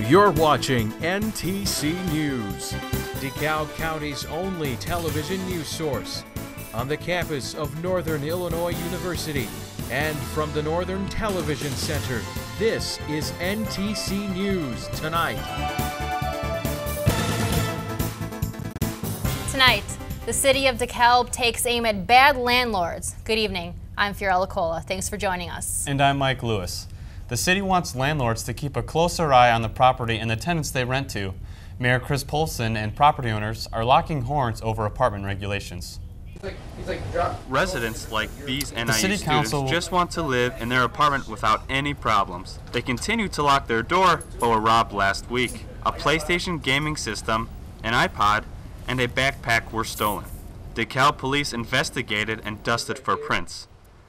You're watching NTC News, DeKalb County's only television news source, on the campus of Northern Illinois University and from the Northern Television Center. This is NTC News Tonight. Tonight, the city of DeKalb takes aim at bad landlords. Good evening. I'm Fiorella Cola. Thanks for joining us. And I'm Mike Lewis. The city wants landlords to keep a closer eye on the property and the tenants they rent to. Mayor Chris Polson and property owners are locking horns over apartment regulations. Residents like these NIU students just want to live in their apartment without any problems. They continue to lock their door, but were robbed last week. A PlayStation gaming system, an iPod, and a backpack were stolen. DeKalb police investigated and dusted for prints.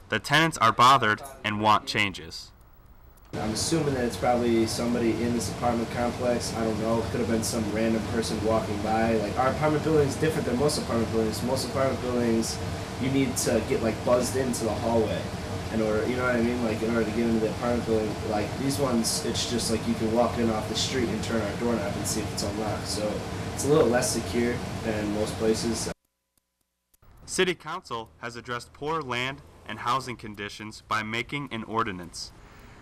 The tenants are bothered and want changes. I'm assuming that it's probably somebody in this apartment complex. I don't know. It could have been some random person walking by. Like, our apartment building is different than most apartment buildings. Most apartment buildings, you need to get like buzzed into the hallway in order, you know what I mean? Like, in order to get into the apartment building. Like, these ones, it's just like you can walk in off the street and turn our doorknob and see if it's unlocked. So it's a little less secure than most places. City Council has addressed poor land and housing conditions by making an ordinance.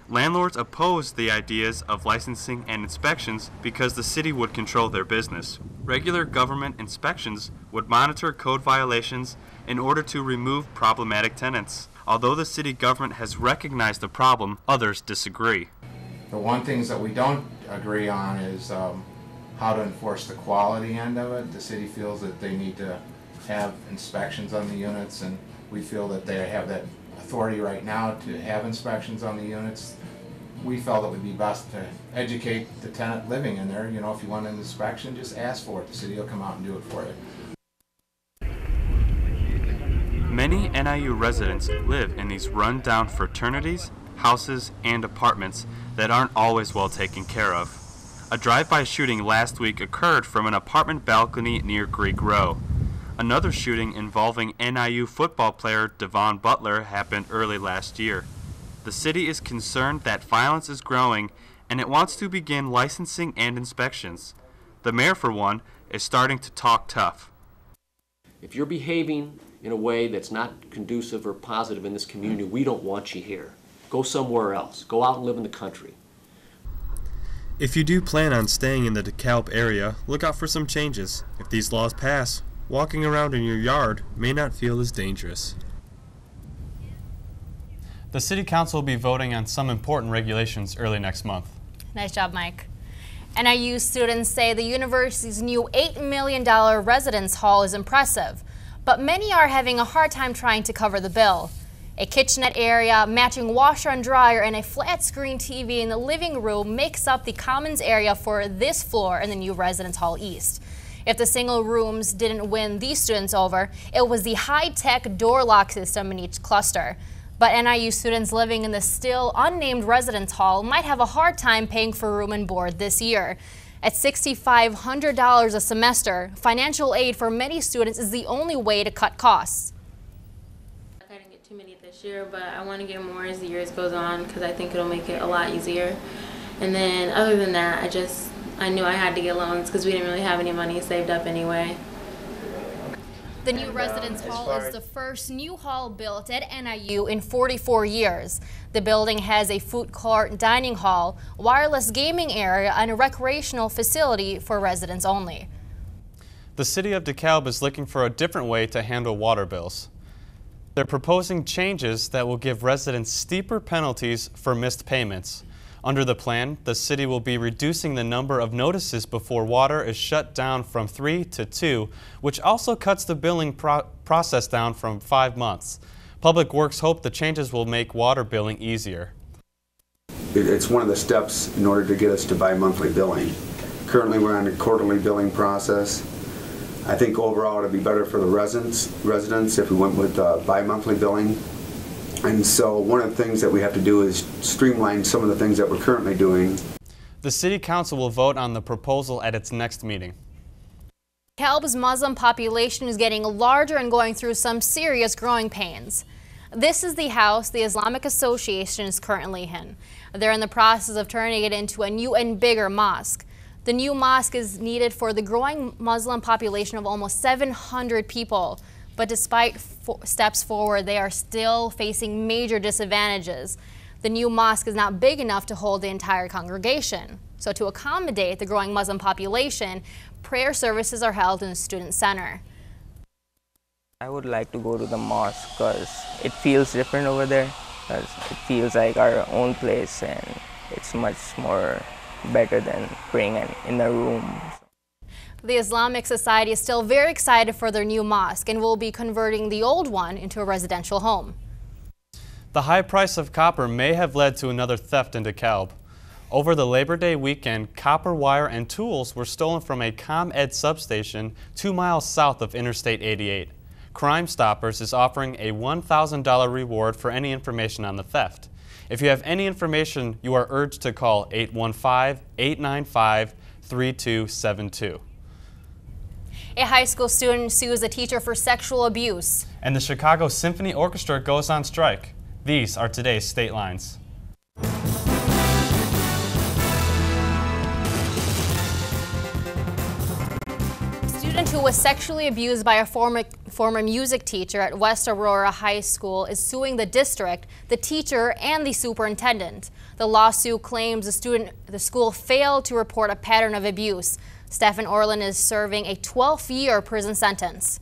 Landlords oppose the ideas of licensing and inspections because the city would control their business. Regular government inspections would monitor code violations in order to remove problematic tenants. Although the city government has recognized the problem, others disagree. The one things that we don't agree on is how to enforce the quality end of it. The city feels that they need to have inspections on the units, and we feel that they have that authority right now to have inspections on the units. We felt it would be best to educate the tenant living in there. You know, if you want an inspection, just ask for it. The city will come out and do it for you. Many NIU residents live in these run-down fraternities, houses, and apartments that aren't always well taken care of. A drive-by shooting last week occurred from an apartment balcony near Greek Row. Another shooting involving NIU football player Devon Butler happened early last year. The city is concerned that violence is growing, and it wants to begin licensing and inspections. The mayor, for one, is starting to talk tough. If you're behaving in a way that's not conducive or positive in this community, we don't want you here. Go somewhere else. Go out and live in the country. If you do plan on staying in the DeKalb area, look out for some changes. If these laws pass, walking around in your yard may not feel as dangerous. The City Council will be voting on some important regulations early next month. Nice job, Mike. NIU students say the university's new $8 million residence hall is impressive, but many are having a hard time trying to cover the bill. A kitchenette area, matching washer and dryer, and a flat-screen TV in the living room makes up the commons area for this floor in the new residence hall east. If the single rooms didn't win these students over, it was the high-tech door lock system in each cluster. But NIU students living in the still unnamed residence hall might have a hard time paying for room and board this year. At $6,500 a semester, financial aid for many students is the only way to cut costs. I didn't get too many this year, but I want to get more as the years goes on because I think it'll make it a lot easier. And then other than that, I knew I had to get loans because we didn't really have any money saved up anyway. The new residence hall is the first new hall built at NIU in 44 years. The building has a food court, dining hall, wireless gaming area, and a recreational facility for residents only. The city of DeKalb is looking for a different way to handle water bills. They're proposing changes that will give residents steeper penalties for missed payments. Under the plan, the city will be reducing the number of notices before water is shut down from 3 to 2, which also cuts the billing process down from 5 months. Public Works hope the changes will make water billing easier. It's one of the steps in order to get us to bi-monthly billing. Currently we're on a quarterly billing process. I think overall it would be better for the residents if we went with bi-monthly billing. And so one of the things that we have to do is streamline some of the things that we're currently doing. The City Council will vote on the proposal at its next meeting. DeKalb's Muslim population is getting larger and going through some serious growing pains. This is the house the Islamic Association is currently in. They're in the process of turning it into a new and bigger mosque. The new mosque is needed for the growing Muslim population of almost 700 people. But despite steps forward, they are still facing major disadvantages. The new mosque is not big enough to hold the entire congregation. So to accommodate the growing Muslim population, prayer services are held in the student center. I would like to go to the mosque because it feels different over there, because it feels like our own place and it's much more better than praying in a room. The Islamic Society is still very excited for their new mosque and will be converting the old one into a residential home. The high price of copper may have led to another theft in DeKalb. Over the Labor Day weekend, copper wire and tools were stolen from a ComEd substation 2 miles south of Interstate 88. Crime Stoppers is offering a $1,000 reward for any information on the theft. If you have any information, you are urged to call 815-895-3272. A high school student sues a teacher for sexual abuse. And the Chicago Symphony Orchestra goes on strike. These are today's State Lines. A student who was sexually abused by a former music teacher at West Aurora High School is suing the district, the teacher, and the superintendent. The lawsuit claims the school failed to report a pattern of abuse. Stephen Orland is serving a 12-year prison sentence.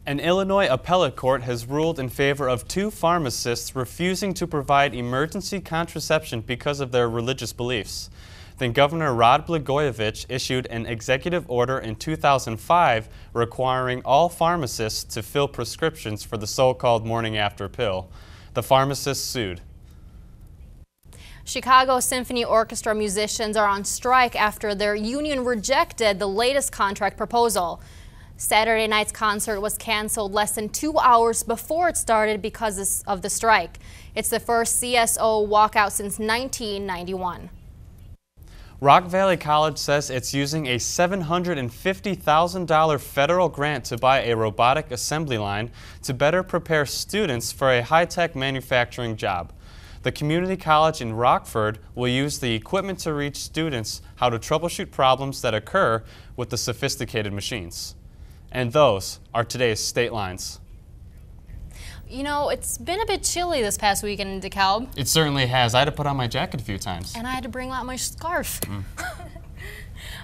An Illinois appellate court has ruled in favor of 2 pharmacists refusing to provide emergency contraception because of their religious beliefs. Then Governor Rod Blagojevich issued an executive order in 2005 requiring all pharmacists to fill prescriptions for the so-called morning after pill. The pharmacists sued. Chicago Symphony Orchestra musicians are on strike after their union rejected the latest contract proposal. Saturday night's concert was canceled less than 2 hours before it started because of the strike. It's the first CSO walkout since 1991. Rock Valley College says it's using a $750,000 federal grant to buy a robotic assembly line to better prepare students for a high-tech manufacturing job. The community college in Rockford will use the equipment to teach students how to troubleshoot problems that occur with the sophisticated machines. And those are today's State Lines. You know, it's been a bit chilly this past weekend in DeKalb. It certainly has. I had to put on my jacket a few times. And I had to bring out my scarf.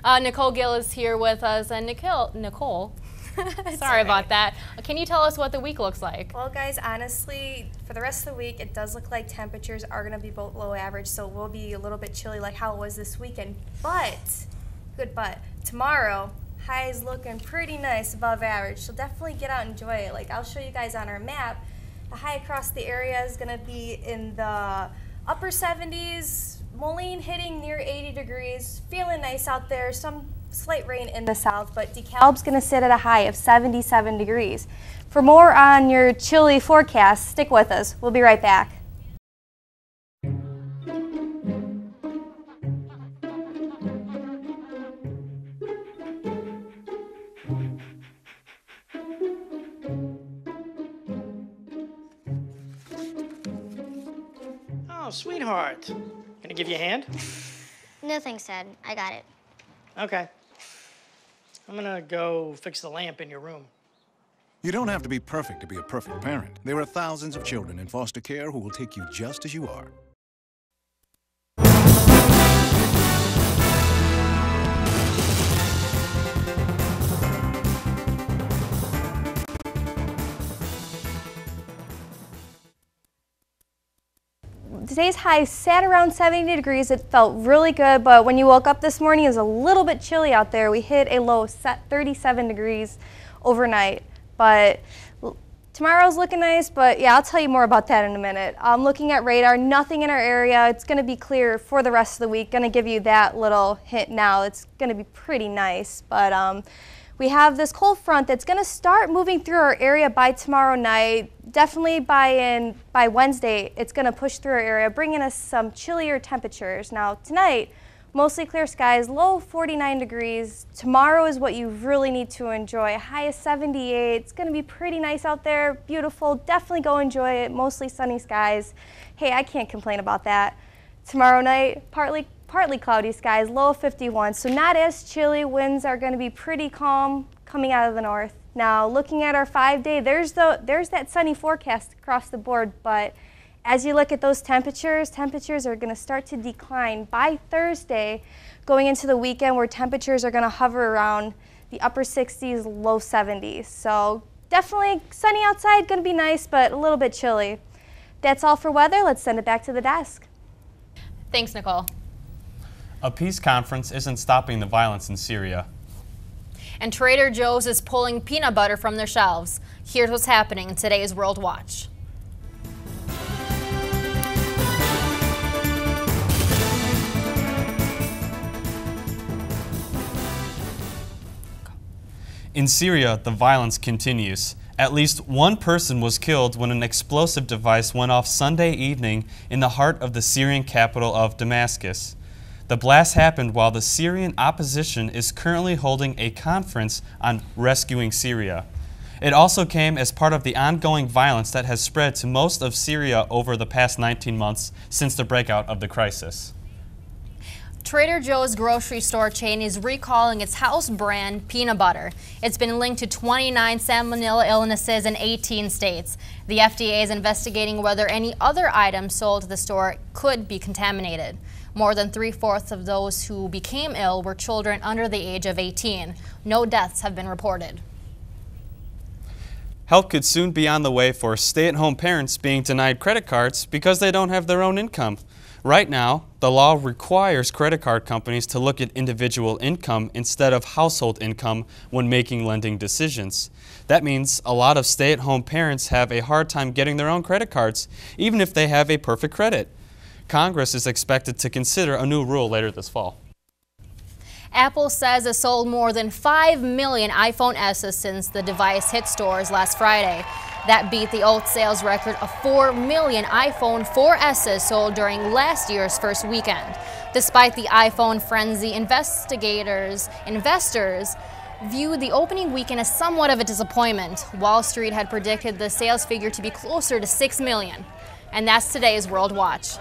Nicole Gill is here with us. And Nicole, sorry about that. Can you tell us what the week looks like? Well, guys, honestly, for the rest of the week, it does look like temperatures are going to be below average, so it will be a little bit chilly like how it was this weekend. But, tomorrow, high is looking pretty nice, above average, so definitely get out and enjoy it. Like, I'll show you guys on our map. The high across the area is going to be in the upper 70s, Moline hitting near 80 degrees, feeling nice out there, some slight rain in the south, but DeKalb's going to sit at a high of 77 degrees. For more on your chilly forecast, stick with us. We'll be right back. Oh, sweetheart. Gonna give you a hand? No thanks, Dad. I got it. Okay. I'm gonna go fix the lamp in your room. You don't have to be perfect to be a perfect parent. There are thousands of children in foster care who will take you just as you are. Today's high sat around 70 degrees. It felt really good, but when you woke up this morning, it was a little bit chilly out there. We hit a low of 37 degrees overnight, but tomorrow's looking nice, but yeah, I'll tell you more about that in a minute. I'm looking at radar, nothing in our area. It's going to be clear for the rest of the week. Going to give you that little hint now. It's going to be pretty nice, but we have this cold front that's going to start moving through our area by tomorrow night. Definitely by Wednesday, it's going to push through our area, bringing us some chillier temperatures. Now tonight, mostly clear skies, low 49 degrees. Tomorrow is what you really need to enjoy. High of 78. It's going to be pretty nice out there, beautiful. Definitely go enjoy it. Mostly sunny skies. Hey, I can't complain about that. Tomorrow night, partly cloudy skies, low of 51, so not as chilly. Winds are going to be pretty calm coming out of the north. Now, looking at our 5-day, there's that sunny forecast across the board, but as you look at those temperatures are going to start to decline by Thursday, going into the weekend where temperatures are going to hover around the upper 60s, low 70s. So definitely sunny outside, going to be nice, but a little bit chilly. That's all for weather. Let's send it back to the desk. Thanks, Nicole. A peace conference isn't stopping the violence in Syria. And Trader Joe's is pulling peanut butter from their shelves. Here's what's happening in today's World Watch. In Syria, the violence continues. At least one person was killed when an explosive device went off Sunday evening in the heart of the Syrian capital of Damascus. The blast happened while the Syrian opposition is currently holding a conference on rescuing Syria. It also came as part of the ongoing violence that has spread to most of Syria over the past 19 months since the breakout of the crisis. Trader Joe's grocery store chain is recalling its house brand peanut butter. It's been linked to 29 salmonella illnesses in 18 states. The FDA is investigating whether any other items sold to the store could be contaminated. More than 3/4 of those who became ill were children under the age of 18. No deaths have been reported. Help could soon be on the way for stay-at-home parents being denied credit cards because they don't have their own income. Right now, the law requires credit card companies to look at individual income instead of household income when making lending decisions. That means a lot of stay-at-home parents have a hard time getting their own credit cards, even if they have a perfect credit. Congress is expected to consider a new rule later this fall. Apple says it sold more than 5 million iPhone S's since the device hit stores last Friday. That beat the old sales record of 4 million iPhone 4S's sold during last year's first weekend. Despite the iPhone frenzy, investors viewed the opening weekend as somewhat of a disappointment. Wall Street had predicted the sales figure to be closer to 6 million. And that's today's World Watch.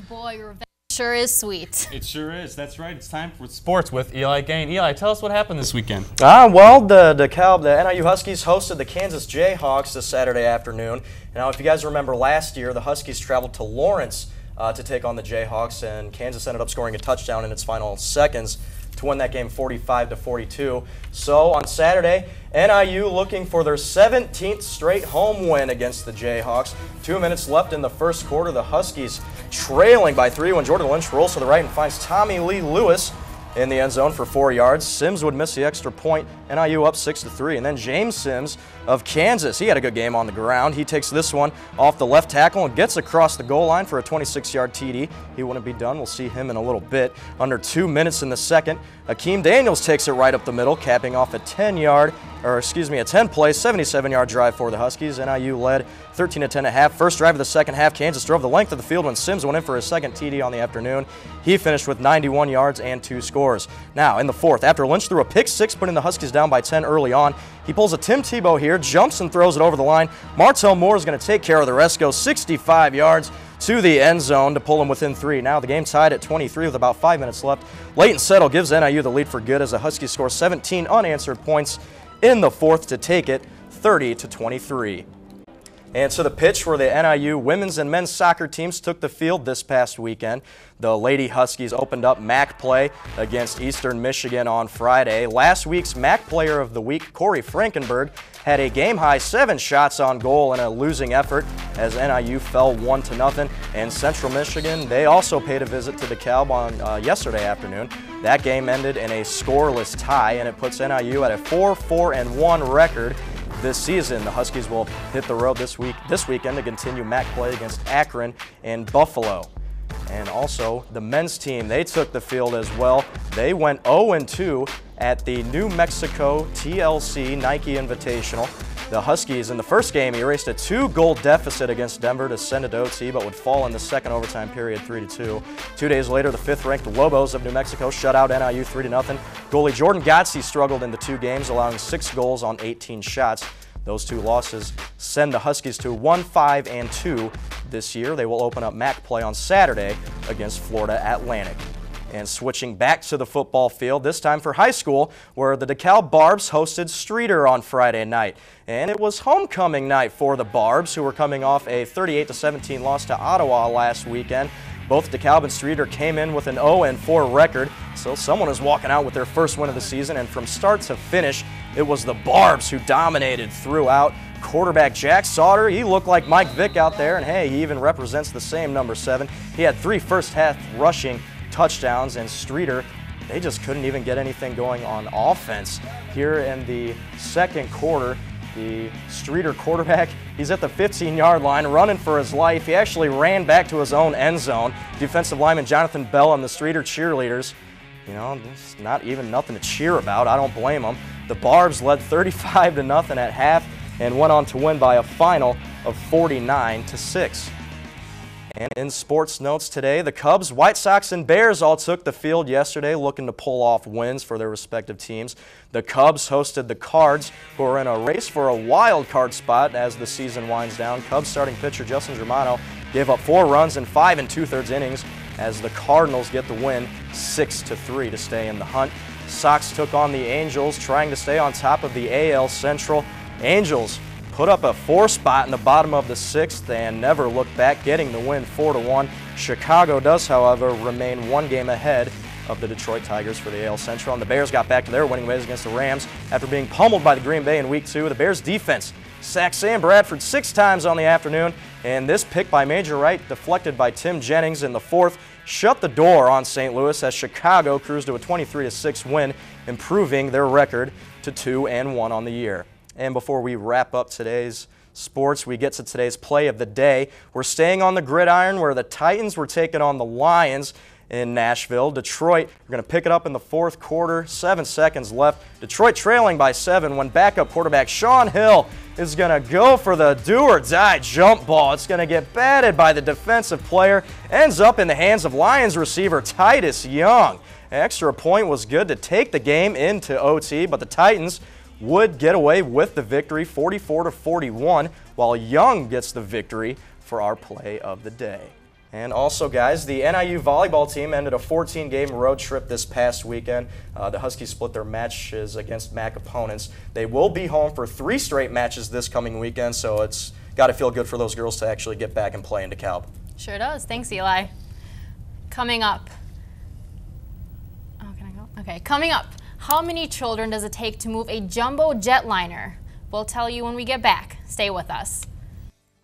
Boy, revenge sure is sweet. It sure is. That's right. It's time for sports with Eli Gain. Eli, tell us what happened this weekend. Well, the NIU Huskies hosted the Kansas Jayhawks this Saturday afternoon. Now, if you guys remember last year, the Huskies traveled to Lawrence to take on the Jayhawks, and Kansas ended up scoring a touchdown in its final seconds to win that game 45-42. So on Saturday, NIU looking for their 17th straight home win against the Jayhawks. 2 minutes left in the first quarter. The Huskies trailing by 3 when Jordan Lynch rolls to the right and finds Tommy Lee Lewis in the end zone for 4 yards. Sims would miss the extra point. NIU up 6-3. And then James Sims of Kansas, he had a good game on the ground. He takes this one off the left tackle and gets across the goal line for a 26-yard TD. He wouldn't be done. We'll see him in a little bit. Under 2 minutes in the second, Akeem Daniels takes it right up the middle, capping off a 10-play, 77-yard drive for the Huskies. NIU led 13-10 at half. First drive of the second half, Kansas drove the length of the field when Sims went in for his second TD on the afternoon. He finished with 91 yards and 2 scores. Now, in the fourth, after Lynch threw a pick six, putting the Huskies down by 10 early on, he pulls a Tim Tebow here, jumps and throws it over the line. Martell Moore is going to take care of the rest, goes 65 yards to the end zone to pull him within 3. Now the game tied at 23 with about 5 minutes left. Leighton Settle gives NIU the lead for good as the Huskies score 17 unanswered points in the fourth to take it 30-23. And so the pitch where the NIU women's and men's soccer teams took the field this past weekend. The Lady Huskies opened up MAC play against Eastern Michigan on Friday. Last week's MAC Player of the Week, Corey Frankenberg, had a game-high 7 shots on goal in a losing effort as NIU fell 1-0. And Central Michigan, they also paid a visit to DeKalb on yesterday afternoon. That game ended in a scoreless tie, and it puts NIU at a 4-4-1 record this season. The Huskies will hit the road this weekend to continue MAC play against Akron and Buffalo. And also, the men's team, they took the field as well. They went 0-2 at the New Mexico TLC Nike Invitational. The Huskies in the first game erased a 2-goal deficit against Denver to send it to OT, but would fall in the second overtime period 3-2. 2 days later, the 5th-ranked Lobos of New Mexico shut out NIU 3-0. Goalie Jordan Gotze struggled in the 2 games, allowing 6 goals on 18 shots. Those 2 losses send the Huskies to 1-5-2 this year. They will open up MAC play on Saturday against Florida Atlantic. And switching back to the football field, this time for high school, where the DeKalb Barbs hosted Streator on Friday night. And it was homecoming night for the Barbs, who were coming off a 38-17 loss to Ottawa last weekend. Both DeKalb and Streator came in with an 0-4 record, so someone is walking out with their first win of the season, and from start to finish, it was the Barbs who dominated throughout. Quarterback Jack Sauter, he looked like Mike Vick out there, and hey, he even represents the same number 7. He had 3 first-half rushing touchdowns, and Streator, they just couldn't even get anything going on offense. Here in the second quarter, the Streator quarterback, he's at the 15-yard line running for his life. He actually ran back to his own end zone. Defensive lineman Jonathan Bell and the Streator cheerleaders, you know, it's not even nothing to cheer about. I don't blame them. The Barbs led 35-0 at half and went on to win by a final of 49-6. And in sports notes today, the Cubs, White Sox, and Bears all took the field yesterday looking to pull off wins for their respective teams. The Cubs hosted the Cards, who are in a race for a wild card spot as the season winds down. Cubs starting pitcher Justin Germano gave up 4 runs in 5 2/3 innings as the Cardinals get the win 6-3 to stay in the hunt. Sox took on the Angels, trying to stay on top of the AL Central. Angels put up a 4 spot in the bottom of the 6th and never looked back, getting the win 4-1. Chicago does, however, remain 1 game ahead of the Detroit Tigers for the AL Central. And the Bears got back to their winning ways against the Rams after being pummeled by the Green Bay in Week 2. The Bears defense sacked Sam Bradford 6 times on the afternoon, and this pick by Major Wright, deflected by Tim Jennings in the 4th, shut the door on St. Louis as Chicago cruised to a 23-6 win, improving their record to 2-1 on the year. And before we wrap up today's sports, we get to today's play of the day. We're staying on the gridiron where the Titans were taking on the Lions in Nashville. Detroit, we're going to pick it up in the 4th quarter, 7 seconds left. Detroit trailing by 7 when backup quarterback Sean Hill is going to go for the do-or-die jump ball. It's going to get batted by the defensive player, ends up in the hands of Lions receiver Titus Young. An extra point was good to take the game into OT, but the Titans would get away with the victory 44-41, while Young gets the victory for our play of the day. And also, guys, the NIU volleyball team ended a 14-game road trip this past weekend. The Huskies split their matches against MAC opponents. They will be home for 3 straight matches this coming weekend, so it's got to feel good for those girls to actually get back and play in DeKalb. Sure does. Thanks, Eli. Coming up. Oh, can I go? Okay, coming up. How many children does it take to move a jumbo jetliner? We'll tell you when we get back. Stay with us.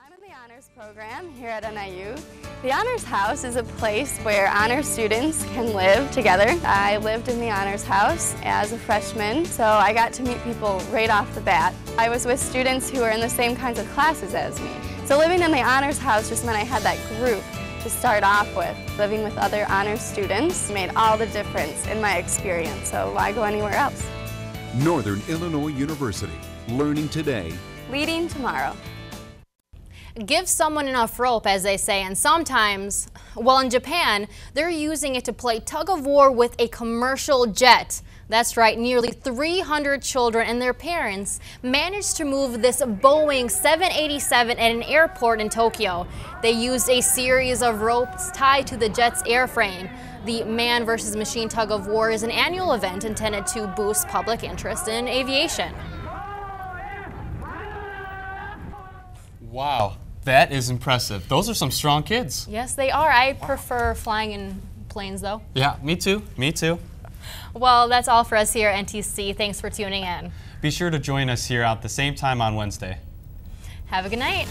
I'm in the Honors program here at NIU. The Honors House is a place where honors students can live together. I lived in the Honors House as a freshman, so I got to meet people right off the bat. I was with students who were in the same kinds of classes as me. So living in the Honors House just meant I had that group to start off with. Living with other honors students made all the difference in my experience, so why go anywhere else? Northern Illinois University. Learning today. Leading tomorrow. Give someone enough rope, as they say, and sometimes, well, in Japan, they're using it to play tug of war with a commercial jet. That's right, nearly 300 children and their parents managed to move this Boeing 787 at an airport in Tokyo. They used a series of ropes tied to the jet's airframe. The Man vs. Machine Tug of War is an annual event intended to boost public interest in aviation. Wow, that is impressive. Those are some strong kids. Yes, they are. I prefer flying in planes, though. Yeah, me too. Me too. Well, that's all for us here at NTC. Thanks for tuning in. Be sure to join us here at the same time on Wednesday. Have a good night.